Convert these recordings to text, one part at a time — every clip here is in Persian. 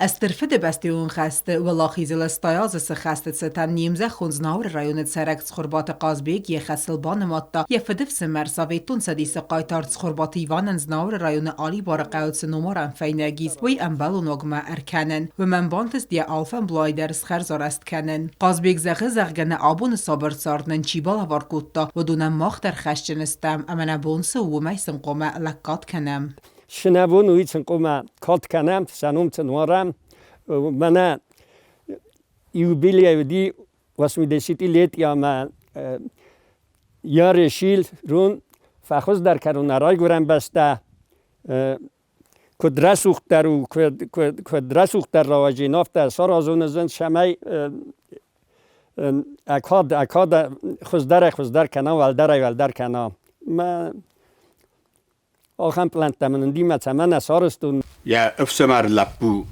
استرفد بستیون خسته و لاخیزل استایاز سخسته ستن نیمزه خونزناور رایون تسرک цхуырбаты قازبیگ یه خسلبان ماتا یه فدف سمر سویتون цăдисы хъайтар цхуырбаты Иваны знаур районы али бары قاوت سنومارن فینگیز وی âmбăлон уагмă ارکنن و من بانتس دیه آلفن بلایدر سخرزار است کنن قازبیگ زغه زغگنه آبون صابر ساردن چیبال وارکوتا و دونم ماختر خشجنستم امن بونس و میسن قومه لکات کنم شنبون ویچن قومه کات کنم سنوم تنوارم من یوبیلی دی واسمی دسیتی لیت یا من یار شیل رون فخوز در کرون رای گرم بسته کد رسوختر و کد رسوختر راوجی نافته سار آزون زند شمی اکاد خوزدر کنم ولدر کنم من آخم پلنت من دیمت من اسارستون یا افسمر لپو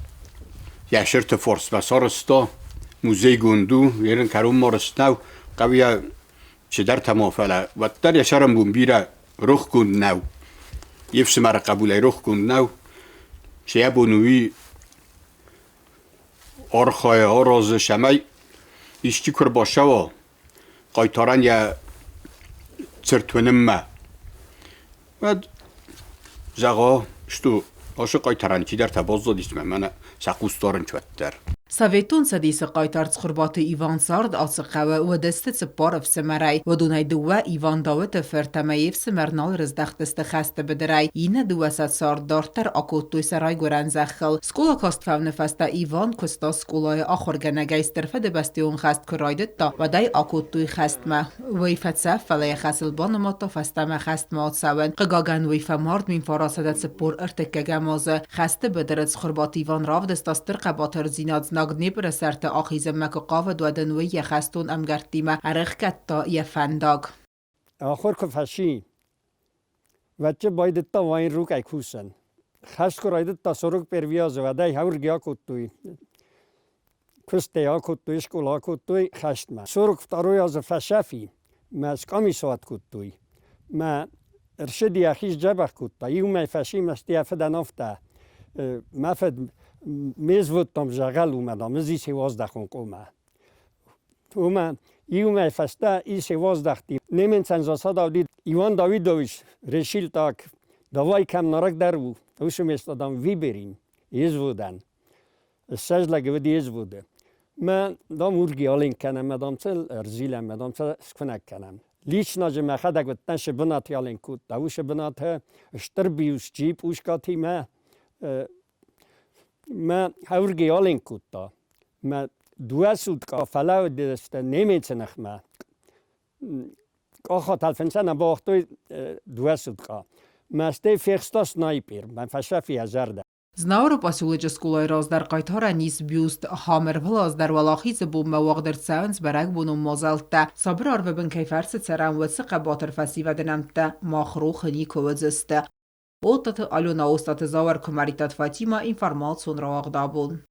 یا شرط فورس و سارستا موزه گوندو یرن کرون مارستنو قویا چه در تمافله و در یشارم بومبیره روخ گوند نو یفسمر قبوله روخ گوند نو چه بونوی آرخای آراز شمی ایشتی کر باشه و قایتارن یا цырт و ныммă و زغا شتو آشه قایتارن چی در تباز دادیست من ساقوستارن چوتر Советон цăдисы хъайтар цхуырбаты Иван сард асыққавы و دسته цăппаров сăмărай و дунай дуа Иван давыты фертамаев сăмернал рыздахтысты хăсты быдырай инă дуасат сард дартар ӕркодтой сарай гөрän зәххыл скола кастфавны фаста Иван куста сколая ахыргăнăгайстăр фăды бастион хăст кырайдытта و дай ӕркодтой хăстмă вăй фăцăв фăлăйă хăсылбанымата фастамă хăстмă атсавын қыгаган вăй фăмард мин фарасăдă цăппор ыртăккăгăмазы хăсты быдыры цхуырбаты Иван равдыста стыр хъавыдырдзинад Znag Dneprы sărты ахизынмă хъавыд و دنوی یه хăстон âmгăрттимă ӕрыхгăдта یه فنداگ آخر کفشی وچه باید تا واین رو که کوسن خشت کراید تا سرک پرویازه و دای هور گیا کتوی کسته ها کتوی شکل ها کتوی خشت ما سرک فتاروی از فشفی مسکامی سوات کتوی ما ارشدی اخیش جبخ کتا یو می فشی مستی افدن افته مفد میز وطم جغل اومدم از ایسی وازدخون قومه اومد یوم فسته ایسی وازدختی نمین سنزاسا داودید ایوان داویدویش رشیل تاک دوای کم نارک در بود اوشم استادم وی بریم ایز بودن سجلگه ودی ایز بوده من دام ارگی آلین کنم مدام چل ارزیلم مدام چل سکنک کنم لیچ ناجه مخدک و تنش بناتی آلین کود دوش بنات اشتر بیوش جیب اوشکاتی ما هورگی آلین کود ما دو سود که فلاو دست نمیتونم ما آخه تلفنسان باختوی دو سود که ما استی فیخستا سنایپر من فشافی ازرده Знаур посулыжы скулай раздар хъайтара низ бюст хамер влаздар валахиз бу мавагдыр цаунс барак буну мозалта сабр арвебен кайфарсы царан высы хъабатыр фасиваденамта махрух никовызысты Олтаты алюна остаты завар комаритат Фатима информацион равагдабун